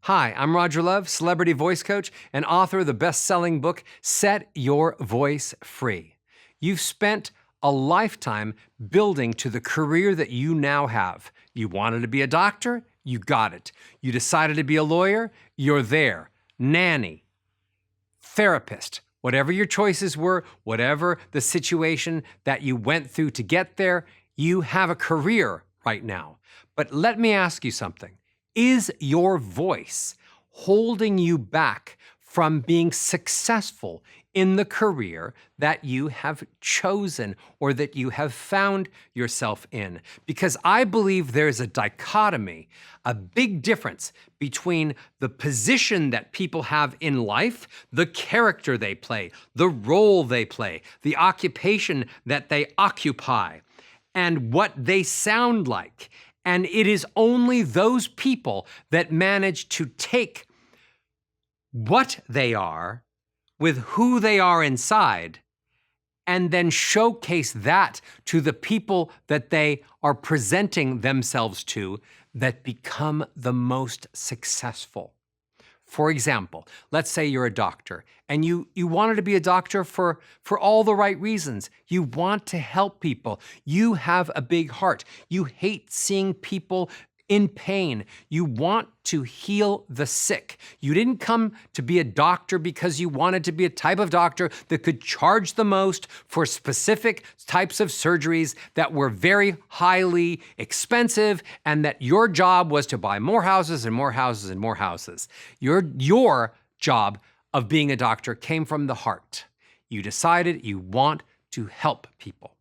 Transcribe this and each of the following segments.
Hi, I'm Roger Love, celebrity voice coach and author of the best-selling book, Set Your Voice Free. You've spent a lifetime building to the career that you now have. You wanted to be a doctor? You got it. You decided to be a lawyer? You're there. Nanny, therapist, whatever your choices were, whatever the situation that you went through to get there, you have a career right now. But let me ask you something. Is your voice holding you back from being successful in the career that you have chosen or that you have found yourself in? Because I believe there's a dichotomy, a big difference between the position that people have in life, the character they play, the role they play, the occupation that they occupy, and what they sound like. And it is only those people that manage to take what they are with who they are inside and then showcase that to the people that they are presenting themselves to that become the most successful. For example, let's say you're a doctor and you wanted to be a doctor for all the right reasons. You want to help people. You have a big heart. You hate seeing people in pain. You want to heal the sick. You didn't come to be a doctor because you wanted to be a type of doctor that could charge the most for specific types of surgeries that were very highly expensive and that your job was to buy more houses and more houses and more houses. Your job of being a doctor came from the heart. You decided you want to help people.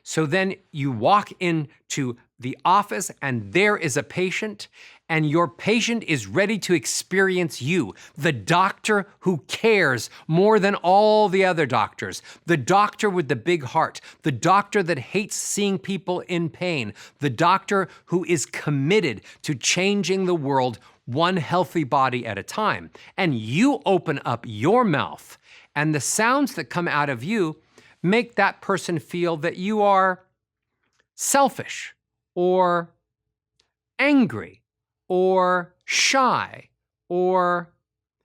So then you walk into the office and there is a patient and your patient is ready to experience you, the doctor who cares more than all the other doctors, the doctor with the big heart, the doctor that hates seeing people in pain, the doctor who is committed to changing the world one healthy body at a time. And you open up your mouth and the sounds that come out of you make that person feel that you are selfish or angry or shy or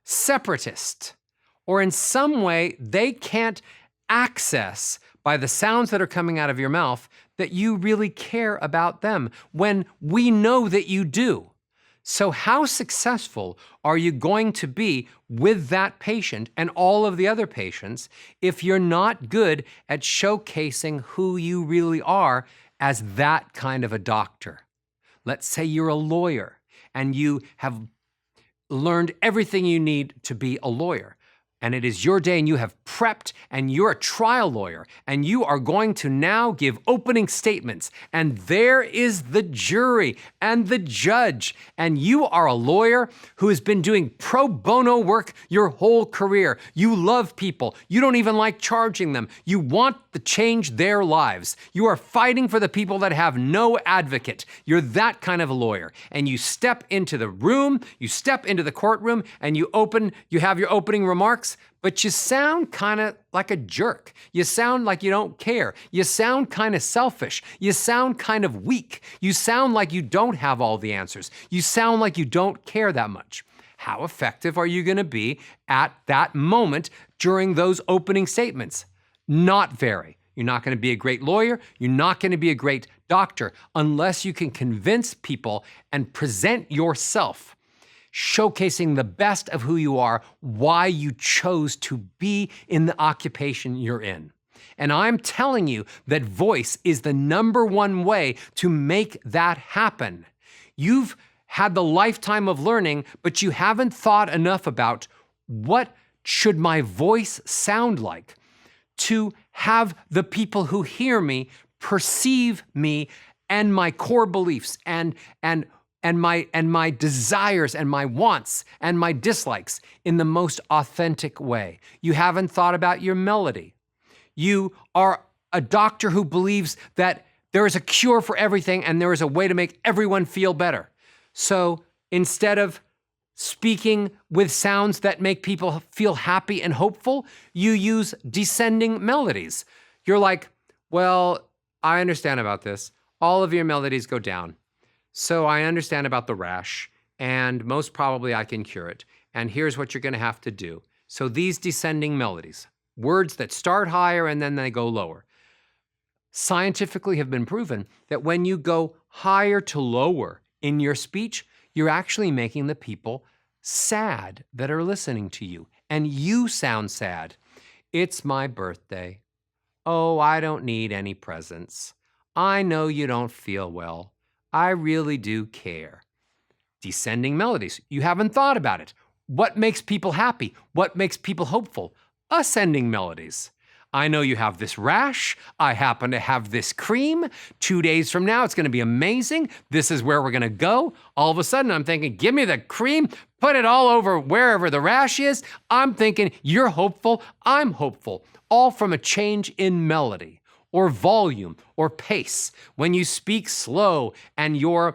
separatist, or in some way they can't access by the sounds that are coming out of your mouth that you really care about them when we know that you do. So how successful are you going to be with that patient and all of the other patients if you're not good at showcasing who you really are as that kind of a doctor? Let's say you're a lawyer and you have learned everything you need to be a lawyer. And it is your day and you have prepped and you're a trial lawyer and you are going to now give opening statements and there is the jury and the judge and you are a lawyer who has been doing pro bono work your whole career. You love people. You don't even like charging them. You want to change their lives. You are fighting for the people that have no advocate. You're that kind of a lawyer and you step into the room, you step into the courtroom and you have your opening remarks. But you sound kind of like a jerk. You sound like you don't care. You sound kind of selfish. You sound kind of weak. You sound like you don't have all the answers. You sound like you don't care that much. How effective are you going to be at that moment during those opening statements? Not very. You're not going to be a great lawyer. You're not going to be a great doctor unless you can convince people and present yourself showcasing the best of who you are, why you chose to be in the occupation you're in. And I'm telling you that voice is the number one way to make that happen. You've had the lifetime of learning, but you haven't thought enough about what should my voice sound like to have the people who hear me perceive me and my core beliefs and my desires and my wants and my dislikes in the most authentic way. You haven't thought about your melody. You are a doctor who believes that there is a cure for everything and there is a way to make everyone feel better. So instead of speaking with sounds that make people feel happy and hopeful, you use descending melodies. You're like, well, I understand about this. All of your melodies go down. So I understand about the rash and most probably I can cure it. And here's what you're going to have to do. So these descending melodies, words that start higher and then they go lower, scientifically have been proven that when you go higher to lower in your speech, you're actually making the people sad that are listening to you. And you sound sad. It's my birthday. Oh, I don't need any presents. I know you don't feel well. I really do care. Descending melodies. You haven't thought about it. What makes people happy? What makes people hopeful? Ascending melodies. I know you have this rash. I happen to have this cream. 2 days from now, it's going to be amazing. This is where we're going to go. All of a sudden, I'm thinking, give me the cream. Put it all over wherever the rash is. I'm thinking, you're hopeful. I'm hopeful. All from a change in melody or volume or pace. When you speak slow and you're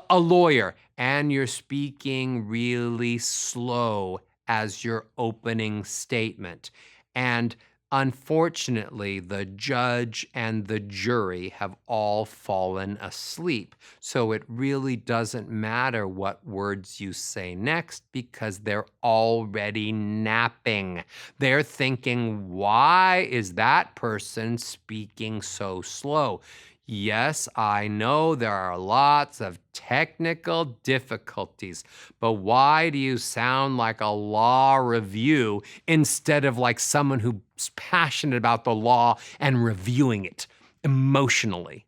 a lawyer and you're speaking really slow as your opening statement. And unfortunately, the judge and the jury have all fallen asleep. So it really doesn't matter what words you say next because they're already napping. They're thinking, why is that person speaking so slow? Yes, I know there are lots of technical difficulties, but why do you sound like a law review instead of like someone who's passionate about the law and reviewing it emotionally?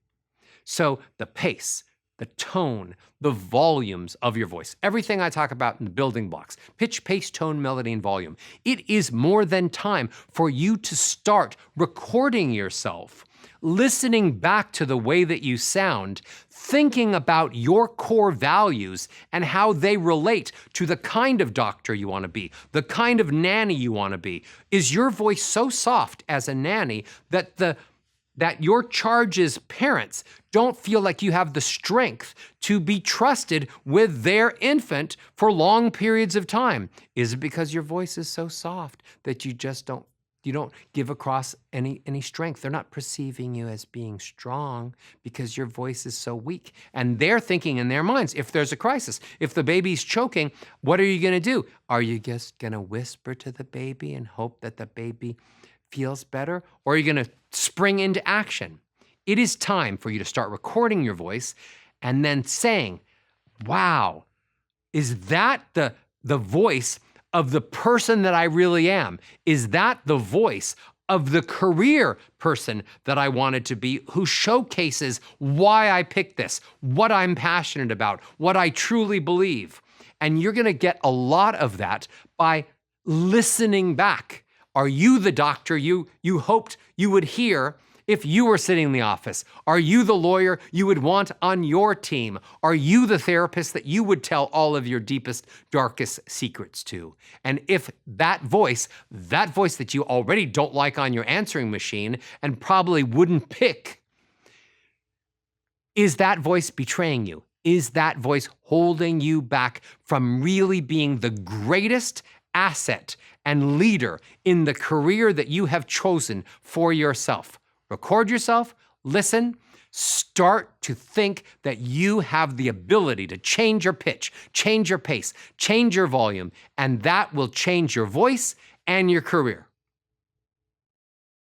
So the pace, the tone, the volumes of your voice, everything I talk about in the building blocks, pitch, pace, tone, melody, and volume. It is more than time for you to start recording yourself, listening back to the way that you sound, thinking about your core values and how they relate to the kind of doctor you want to be, the kind of nanny you want to be. Is your voice so soft as a nanny that your charge's parents don't feel like you have the strength to be trusted with their infant for long periods of time? Is it because your voice is so soft that you just don't give across any strength? They're not perceiving you as being strong because your voice is so weak. And they're thinking in their minds, if there's a crisis, if the baby's choking, what are you going to do? Are you just going to whisper to the baby and hope that the baby feels better? Or are you going to spring into action? It is time for you to start recording your voice and then saying, wow, is that the voice of the person that I really am? Is that the voice of the career person that I wanted to be, who showcases why I picked this, what I'm passionate about, what I truly believe? And you're going to get a lot of that by listening back. Are you the doctor you hoped you would hear if you were sitting in the office? Are you the lawyer you would want on your team? Are you the therapist that you would tell all of your deepest, darkest secrets to? And if that voice that you already don't like on your answering machine and probably wouldn't pick, is that voice betraying you? Is that voice holding you back from really being the greatest asset and leader in the career that you have chosen for yourself? Record yourself, listen, start to think that you have the ability to change your pitch, change your pace, change your volume, and that will change your voice and your career.